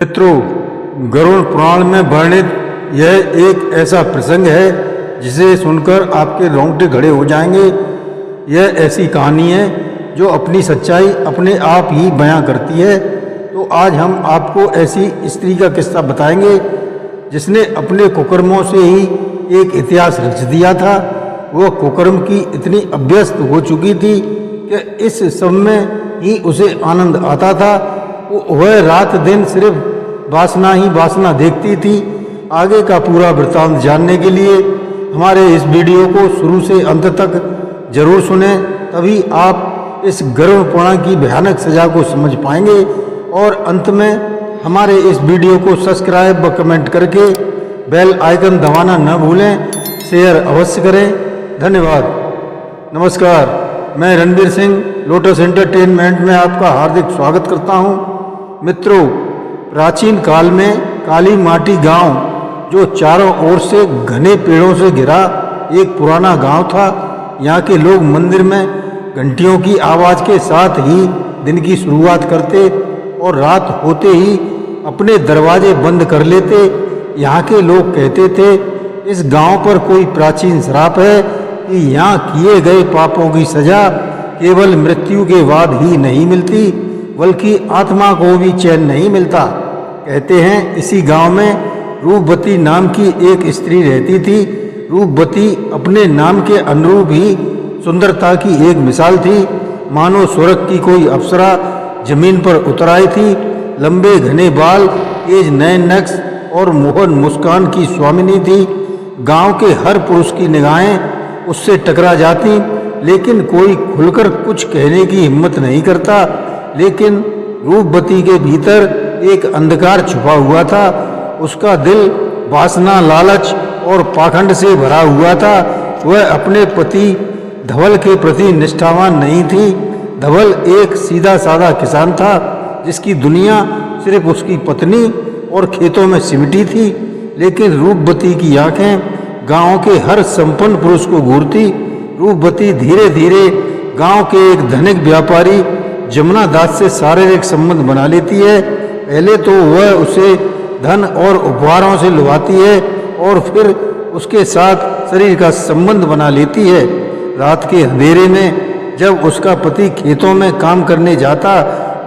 मित्रों, गरुड़ पुराण में वर्णित यह एक ऐसा प्रसंग है जिसे सुनकर आपके रोंगटे खड़े हो जाएंगे। यह ऐसी कहानी है जो अपनी सच्चाई अपने आप ही बयां करती है। तो आज हम आपको ऐसी स्त्री का किस्सा बताएंगे जिसने अपने कुकर्मों से ही एक इतिहास रच दिया था। वह कुकर्म की इतनी अभ्यस्त हो चुकी थी कि इस सब में ही उसे आनंद आता था। वह रात दिन सिर्फ वासना ही वासना देखती थी। आगे का पूरा वृत्तांत जानने के लिए हमारे इस वीडियो को शुरू से अंत तक जरूर सुनें, तभी आप इस गरुड़ पुराण की भयानक सजा को समझ पाएंगे। और अंत में हमारे इस वीडियो को सब्सक्राइब व कमेंट करके बेल आइकन दबाना न भूलें, शेयर अवश्य करें। धन्यवाद। नमस्कार, मैं रणवीर सिंह लोटस एंटरटेनमेंट में आपका हार्दिक स्वागत करता हूं। मित्रों, प्राचीन काल में काली माटी गांव, जो चारों ओर से घने पेड़ों से घिरा एक पुराना गांव था। यहाँ के लोग मंदिर में घंटियों की आवाज़ के साथ ही दिन की शुरुआत करते और रात होते ही अपने दरवाजे बंद कर लेते। यहाँ के लोग कहते थे, इस गांव पर कोई प्राचीन श्राप है कि यहाँ किए गए पापों की सजा केवल मृत्यु के बाद ही नहीं मिलती, बल्कि आत्मा को भी चैन नहीं मिलता। कहते हैं इसी गांव में रूपवती नाम की एक स्त्री रहती थी। रूपवती अपने नाम के अनुरूप ही सुंदरता की एक मिसाल थी। मानो स्वर्ग की कोई अप्सरा जमीन पर उतर आई थी। लंबे घने बाल, तेज नयन नक्श और मोहन मुस्कान की स्वामिनी थी। गांव के हर पुरुष की निगाहें उससे टकरा जाती, लेकिन कोई खुलकर कुछ कहने की हिम्मत नहीं करता। लेकिन रूपवती के भीतर एक अंधकार छुपा हुआ था। उसका दिल वासना, लालच और पाखंड से भरा हुआ था। वह अपने पति धवल के प्रति निष्ठावान नहीं थी। धवल एक सीधा साधा किसान था जिसकी दुनिया सिर्फ उसकी पत्नी और खेतों में सिमटी थी। लेकिन रूपवती की आंखें गांव के हर संपन्न पुरुष को घूरती। रूपवती धीरे धीरे गांव के एक धनिक व्यापारी जमुना दास से शारीरिक संबंध बना लेती है। पहले तो वह उसे धन और उपहारों से लुभाती है और फिर उसके साथ शरीर का संबंध बना लेती है। रात के अंधेरे में जब उसका पति खेतों में काम करने जाता,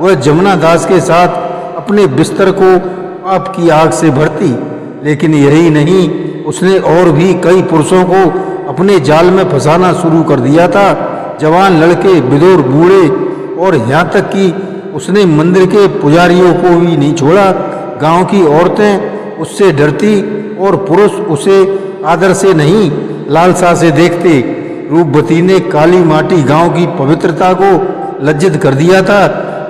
वह जमुना दास के साथ अपने बिस्तर को पाप की आग से भरती। लेकिन यही नहीं, उसने और भी कई पुरुषों को अपने जाल में फंसाना शुरू कर दिया था। जवान लड़के, विधुर, बूढ़े और यहाँ तक कि उसने मंदिर के पुजारियों को भी नहीं छोड़ा। गांव की औरतें उससे डरती और पुरुष उसे आदर से नहीं, लालसा से देखते। रूपवती ने काली माटी गांव की पवित्रता को लज्जित कर दिया था।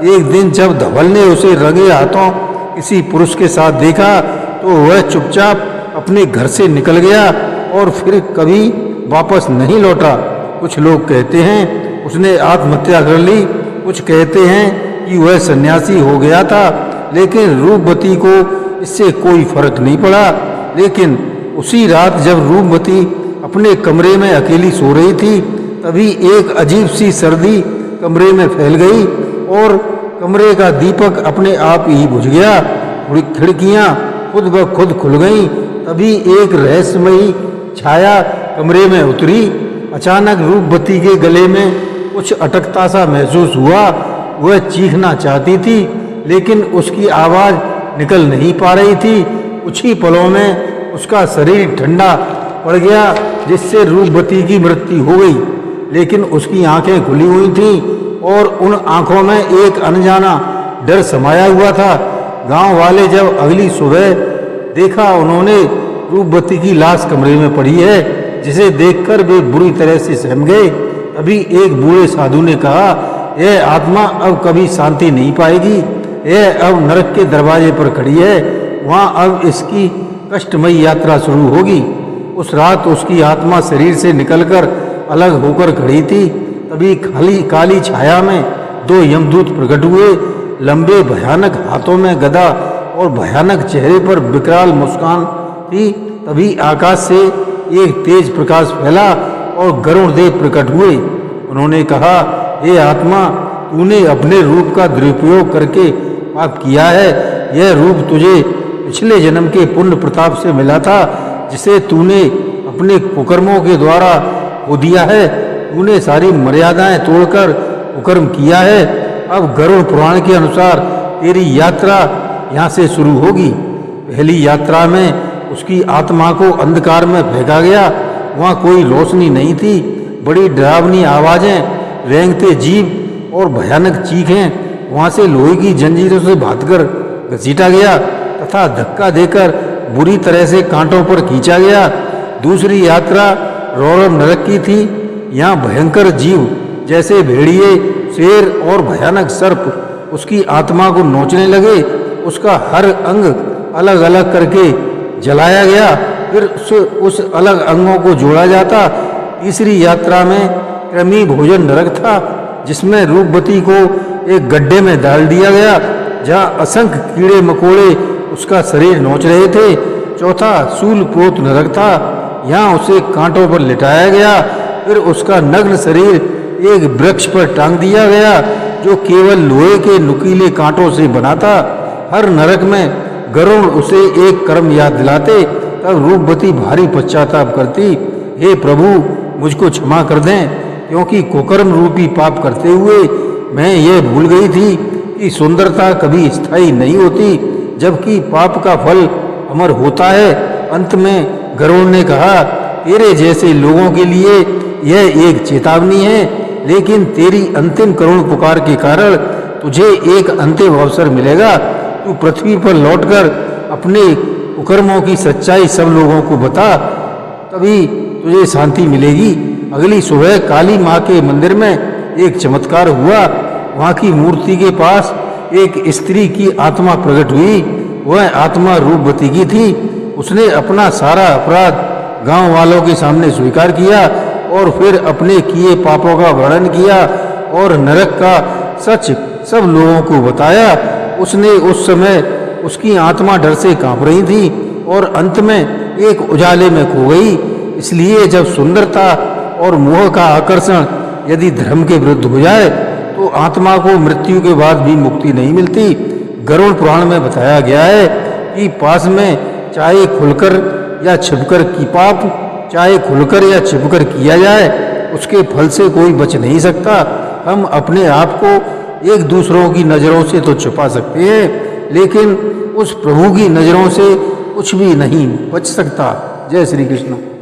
एक दिन जब धवल ने उसे रंगे हाथों किसी पुरुष के साथ देखा तो वह चुपचाप अपने घर से निकल गया और फिर कभी वापस नहीं लौटा। कुछ लोग कहते हैं उसने आत्महत्या कर ली, कुछ कहते हैं कि वह सन्यासी हो गया था। लेकिन रूपवती को इससे कोई फर्क नहीं पड़ा। लेकिन उसी रात जब रूपवती अपने कमरे में अकेली सो रही थी, तभी एक अजीब सी सर्दी कमरे में फैल गई और कमरे का दीपक अपने आप ही बुझ गया। खिड़कियां खुद ब खुद खुल गईं। तभी एक रहस्यमयी छाया कमरे में उतरी। अचानक रूपवती के गले में कुछ अटकता सा महसूस हुआ। वह चीखना चाहती थी, लेकिन उसकी आवाज़ निकल नहीं पा रही थी। कुछ ही पलों में उसका शरीर ठंडा पड़ गया, जिससे रूपवती की मृत्यु हो गई। लेकिन उसकी आंखें खुली हुई थीं और उन आंखों में एक अनजाना डर समाया हुआ था। गांव वाले जब अगली सुबह देखा, उन्होंने रूपवती की लाश कमरे में पड़ी है, जिसे देखकर वे बुरी तरह से सहम गए। तभी एक बूढ़े साधु ने कहा, यह आत्मा अब कभी शांति नहीं पाएगी। यह अब नरक के दरवाजे पर खड़ी है। वहाँ अब इसकी कष्टमयी यात्रा शुरू होगी। उस रात उसकी आत्मा शरीर से निकलकर अलग होकर खड़ी थी। तभी काली छाया में दो यमदूत प्रकट हुए। लंबे भयानक हाथों में गदा और भयानक चेहरे पर विकराल मुस्कान थी। तभी आकाश से एक तेज प्रकाश फैला और गरुड़ देव प्रकट हुए। उन्होंने कहा, हे आत्मा, तूने अपने रूप का दुरुपयोग करके पाप किया है। यह रूप तुझे पिछले जन्म के पुण्य प्रताप से मिला था, जिसे तूने अपने कुकर्मों के द्वारा खो दिया है। तूने सारी मर्यादाएं तोड़कर कुकर्म किया है। अब गरुड़ पुराण के अनुसार तेरी यात्रा यहाँ से शुरू होगी। पहली यात्रा में उसकी आत्मा को अंधकार में फेंका गया। वहाँ कोई रोशनी नहीं थी। बड़ी डरावनी आवाज़ें, रेंगते जीव और भयानक चीखें। वहाँ से लोहे की जंजीरों से बांधकर घसीटा गया तथा धक्का देकर बुरी तरह से कांटों पर खींचा गया। दूसरी यात्रा रौरव नरक की थी। यहाँ भयंकर जीव जैसे भेड़िए, शेर और भयानक सर्प उसकी आत्मा को नोचने लगे। उसका हर अंग अलग अलग करके जलाया गया, फिर उस अलग अंगों को जोड़ा जाता। तीसरी यात्रा में कृमि भोजन नरक था, जिसमें रूपवती को एक गड्ढे में डाल दिया गया, जहाँ असंख्य कीड़े मकोड़े उसका शरीर नोच रहे थे। चौथा शूलप्रोत नरक था। यहाँ उसे कांटों पर लिटाया गया, फिर उसका नग्न शरीर एक वृक्ष पर टांग दिया गया, जो केवल लोहे के नुकीले कांटों से बना था। हर नरक में गरुड़ उसे एक कर्म याद दिलाते, तब रूपवती भारी पश्चाताप करती, हे प्रभु मुझको क्षमा कर दें, क्योंकि कुकर्म रूपी पाप करते हुए मैं ये भूल गई थी कि सुंदरता कभी स्थायी नहीं होती, जबकि पाप का फल अमर होता है। अंत में गरुड़ ने कहा, तेरे जैसे लोगों के लिए यह एक चेतावनी है, लेकिन तेरी अंतिम करुण पुकार के कारण तुझे एक अंतिम अवसर मिलेगा। तू पृथ्वी पर लौटकर अपने कुकर्मों की सच्चाई सब लोगों को बता, तभी तुझे शांति मिलेगी। अगली सुबह काली माँ के मंदिर में एक चमत्कार हुआ। वहाँ की मूर्ति के पास एक स्त्री की आत्मा प्रकट हुई। वह आत्मा रूपवती की थी। उसने अपना सारा अपराध गांव वालों के सामने स्वीकार किया और फिर अपने किए पापों का वर्णन किया और नरक का सच सब लोगों को बताया। उसने उस समय उसकी आत्मा डर से कांप रही थी और अंत में एक उजाले में खो गई। इसलिए जब सुंदरता और मोह का आकर्षण यदि धर्म के विरुद्ध हो जाए तो आत्मा को मृत्यु के बाद भी मुक्ति नहीं मिलती। गरुड़ पुराण में बताया गया है कि पास में चाहे खुलकर या छिपकर की पाप, चाहे खुलकर या छिपकर किया जाए, उसके फल से कोई बच नहीं सकता। हम अपने आप को एक दूसरों की नज़रों से तो छुपा सकते हैं, लेकिन उस प्रभु की नज़रों से कुछ भी नहीं बच सकता। जय श्री कृष्ण।